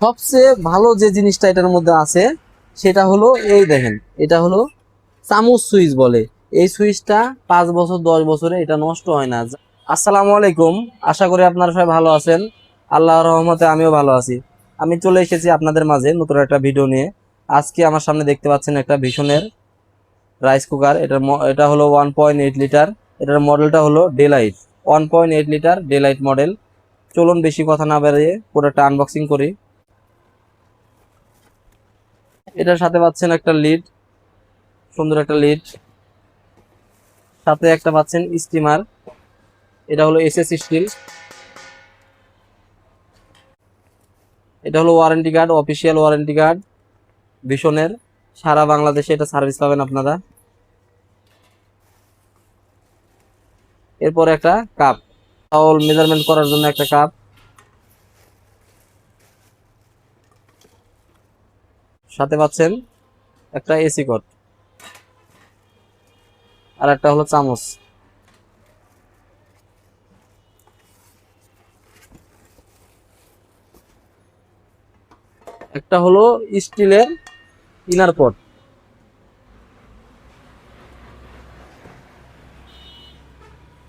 সবচেয়ে ভালো যে জিনিসটা এটার মধ্যে আছে সেটা হলো এই দেখেন, এটা হলো চামচ সুইচ বলে। এই সুইচটা 5 বছর 10 বছরে এটা নষ্ট হয় না। আসসালামু আলাইকুম, আশা করি আপনারা সবাই ভালো আছেন। আল্লাহর রহমতে আমিও ভালো আছি। আমি চলে এসেছি আপনাদের মাঝে নতুন একটা ভিডিও নিয়ে। আজকে আমার সামনে দেখতে পাচ্ছেন একটা ভীষণের রাইস কুকার। এটা হলো 1.8 লিটার। এটার মডেলটা হলো ডেলাইট, 1.8 লিটার ডেলাইট মডেল। চলুন বেশি কথা না বাড়িয়ে পুরোটা আনবক্সিং করি। এটার সাথে পাচ্ছেন একটা লিড, সুন্দর একটা লিড। সাথে একটা পাচ্ছেন স্টিমার, এটা হলো এসএস স্টিল। এটা হলো warranty card, official warranty card ভীষণের। সারা বাংলাদেশে এটা সার্ভিস পাবেন আপনারা। এরপরে একটা কাপ, চাউল মেজারমেন্ট করার জন্য একটা কাপ। সাথে পাচ্ছেন একটা এসি কট, আর একটা হলো চামচ। একটা হলো স্টিলের ইনার পট।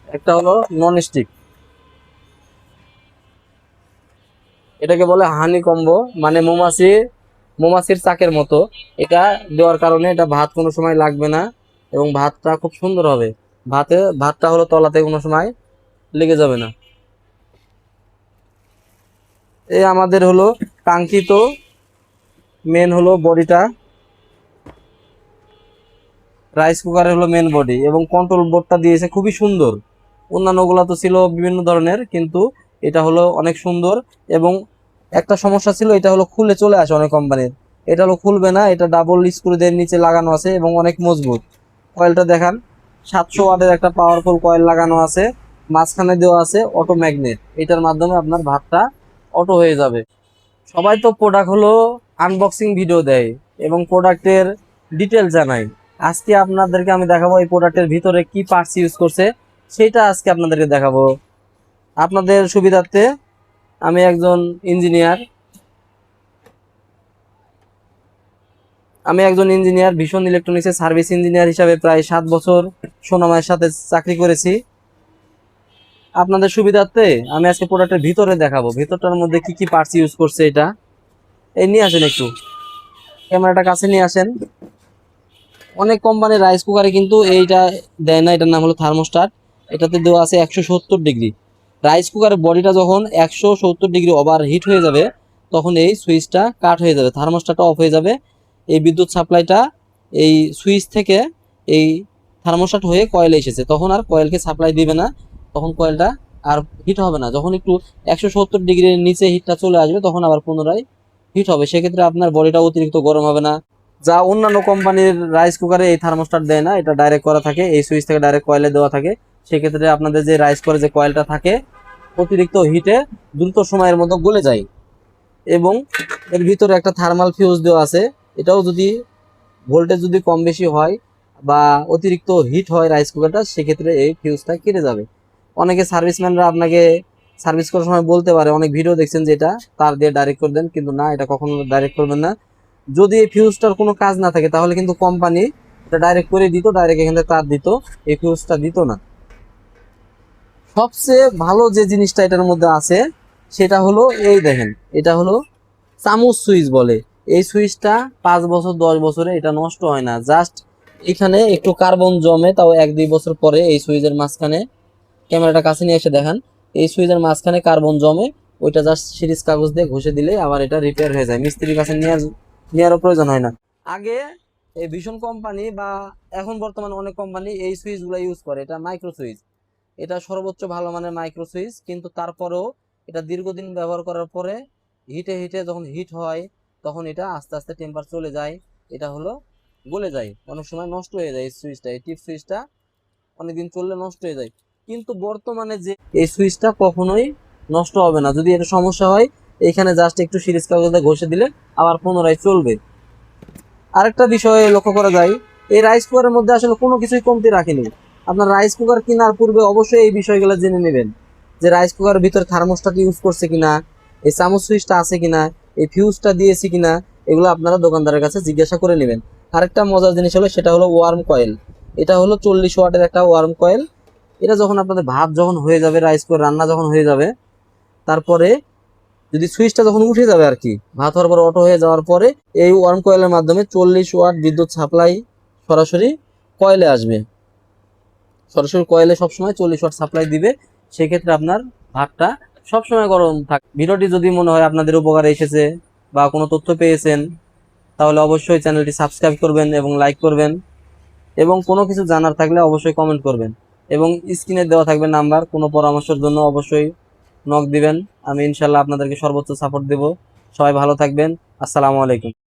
একটা হলো নন স্টিক, এটাকে বলে হানি কম্বো, মানে মৌমাছির চাকের মতো। এটা দেওয়ার কারণে এটা ভাত কোনো সময় লাগবে না এবং ভাতটা খুব সুন্দর হবে। ভাতটা হলো তলাতে কোনো সময় লেগে যাবে না। এই আমাদের হলো কাঙ্ক্ষিত মেন হলো বডিটা, রাইস কুকারের হলো মেন বডি, এবং কন্ট্রোল বোর্ডটা দিয়েছে খুবই সুন্দর। অন্যান্যগুলো তো ছিল বিভিন্ন ধরনের, কিন্তু এটা হলো অনেক সুন্দর। এবং একটা সমস্যা ছিল, এটা হলো খুলে চলে আসে অনেক কোম্পানির। এটা হলো খুলবে না, এটা ডাবল স্ক্রু দিয়ে নিচে লাগানো আছে এবং অনেক মজবুত। কয়েলটা দেখান, 700 ওয়াটের একটা পাওয়ারফুল কয়েল লাগানো আছে। মাঝখানে দেওয়া আছে অটো ম্যাগনেট, এটার মাধ্যমে আপনার ভাতটা অটো হয়ে যাবে। সবাই তো প্রোডাক্ট হলো আনবক্সিং ভিডিও দেয় এবং প্রোডাক্টের ডিটেল জানায়। আজকে আপনাদেরকে আমি দেখাবো এই প্রোডাক্টের ভিতরে কি পার্টস ইউজ করছে, সেটা আজকে আপনাদেরকে দেখাবো আপনাদের সুবিধার্থে। আমি একজন ইঞ্জিনিয়ার, ভীষণ ইলেকট্রনিক্সের সার্ভিস ইঞ্জিনিয়ার হিসাবে প্রায় 7 বছর সুনামের সাথে চাকরি করেছি। আপনাদের সুবিধার্থে আমি আজকে প্রোডাক্টের ভিতরে দেখাবো, ভিতরটার মধ্যে কি কি পার্টস ইউজ করছে। এটা এই নিয়ে আসেন, একটু ক্যামেরাটা কাছে নিয়ে আসেন। অনেক কোম্পানির রাইস কুকারে কিন্তু এইটা দেয় না, এটার নাম হলো থার্মোস্টাট। এটাতে দেওয়া আছে 170 ডিগ্রি। রাইস কুকারের বডিটা যখন 170 ডিগ্রি ওভার হিট হয়ে যাবে, তখন এই সুইচটা কাট হয়ে যাবে, থার্মোস্টাটটা অফ হয়ে যাবে। এই বিদ্যুৎ সাপ্লাইটা এই সুইচ থেকে এই থার্মোস্টাট হয়ে কয়েলে এসেছে, তখন আর কয়েলকে সাপ্লাই দিবে না, তখন কয়েলটা আর হিট হবে না। যখন একটু 170 ডিগ্রির নিচে হিটটা চলে আসবে, তখন আবার পুনরায় হিট হবে। সেক্ষেত্রে আপনার বডিটা অতিরিক্ত গরম হবে না। যা অন্যান্য কোম্পানির রাইস কুকারে এই থার্মোস্টাট দেয় না, এটা ডাইরেক্ট করা থাকে, এই সুইচ থেকে ডাইরেক্ট কয়েলে দেওয়া থাকে। সেক্ষেত্রে আপনাদের যে রাইস কুকারে যে কয়েলটা থাকে, অতিরিক্ত হিটে দ্রুত সময়ের মতো গলে যায়। এবং এর ভিতরে একটা থার্মাল ফিউজ দেওয়া আছে। এটাও যদি ভোল্টেজ যদি কম বেশি হয় বা অতিরিক্ত হিট হয় রাইস কুকারটা, সেক্ষেত্রে এই ফিউজটা কেটে যাবে। অনেকে সার্ভিসম্যানরা আপনাকে সার্ভিস করার সময় বলতে পারে, অনেক ভিডিও দেখছেন যে এটা তার দিয়ে ডাইরেক্ট করে দেন, কিন্তু না, এটা কখনো ডাইরেক্ট করবেন না। যদি এই ফিউজটার কোনো কাজ না থাকে, তাহলে কিন্তু কোম্পানি এটা ডাইরেক্ট করে দিত, ডাইরেক্ট এখান থেকে তার দিত, এই ফিউজটা দিত না। সবচেয়ে ভালো যে জিনিসটা এটার মধ্যে আছে সেটা হলো এই দেখেন, এটা হলো চামচ সুইচ বলে। এই সুইচটা 5 বছর 10 বছরে এটা নষ্ট হয় না। জাস্ট এখানে একটু কার্বন জমে, তাও 1-2 বছর পরে এই সুইচের মাঝখানে, ক্যামেরাটা কাছে নিয়ে এসে দেখান, এই সুইচের মাঝখানে কার্বন জমে, ওইটা জাস্ট সিরিজ কাগজ দিয়ে ঘষে দিলে আবার এটা রিপেয়ার হয়ে যায়, মিস্ত্রির কাছে নেওয়ারও প্রয়োজন হয় না। আগে এই ভীষণ কোম্পানি বা এখন বর্তমানে অনেক কোম্পানি এই সুইচগুলো ইউজ করে, এটা মাইক্রো সুইচ। এটা সর্বোচ্চ ভালো মানের মাইক্রো সুইচ, কিন্তু তারপরেও এটা দীর্ঘদিন ব্যবহার করার পরে হিটে হিটে যখন হিট হয়, তখন এটা আস্তে আস্তে টেম্পার চলে যায়, এটা হলো গলে যায়, অনেক সময় নষ্ট হয়ে যায়। এই সুইচটা, এই টিপ সুইচটা অনেকদিন চললে নষ্ট হয়ে যায়। কিন্তু বর্তমানে যে এই সুইচটা কখনোই নষ্ট হবে না। যদি এটা সমস্যা হয়, এখানে জাস্ট একটু সিরিজ কাগজে ঘষে দিলে আবার পুনরায় চলবে। আরেকটা বিষয় লক্ষ্য করা যায়, এই রাইস কুকারের মধ্যে আসলে কোনো কিছুই কমতি রাখেনি। আপনার রাইস কুকার কেনার পূর্বে অবশ্যই এই বিষয়গুলো জেনে নেবেন যে রাইস কুকারের ভিতরে থার্মোস্টাট ইউজ করছে কিনা, এই চামচ সুইচটা আছে কিনা, এই ফিউজটা দিয়েছি কিনা এগুলো আপনারা দোকানদারের কাছে জিজ্ঞাসা করে নেবেন। আরেকটা মজার জিনিস হলো সেটা হলো ওয়ার্ম কয়েল। এটা হলো 40 ওয়াটের একটা ওয়ার্ম কয়েল। এটা যখন আপনাদের ভাত যখন হয়ে যাবে, রাইস করে রান্না যখন হয়ে যাবে, তারপরে যদি সুইচটা যখন উঠে যাবে আর কি, ভাত হওয়ার পর অটো হয়ে যাওয়ার পরে এই ওয়ার্ম কয়েলের মাধ্যমে 40 ওয়াট বিদ্যুৎ সাপ্লাই সরাসরি কয়েলে আসবে। সরাসরি কয়েলে সবসময় 40 ওয়াট সাপ্লাই দিবে। সেক্ষেত্রে আপনার ভাতটা সবসময় গরম থাক। ভিডিওটি যদি মনে হয় আপনাদের উপকারে এসেছে বা কোনো তথ্য পেয়েছেন, তাহলে অবশ্যই চ্যানেলটি সাবস্ক্রাইব করবেন এবং লাইক করবেন, এবং কোনো কিছু জানার থাকলে অবশ্যই কমেন্ট করবেন, এবং স্ক্রিনে দেওয়া থাকবে নাম্বার। কোনো পরামর্শের জন্য অবশ্যই নক দিবেন। আমি ইনশাল্লাহ আপনাদেরকে সর্বোচ্চ সাপোর্ট দেব। সবাই ভালো থাকবেন। আসসালামু আলাইকুম।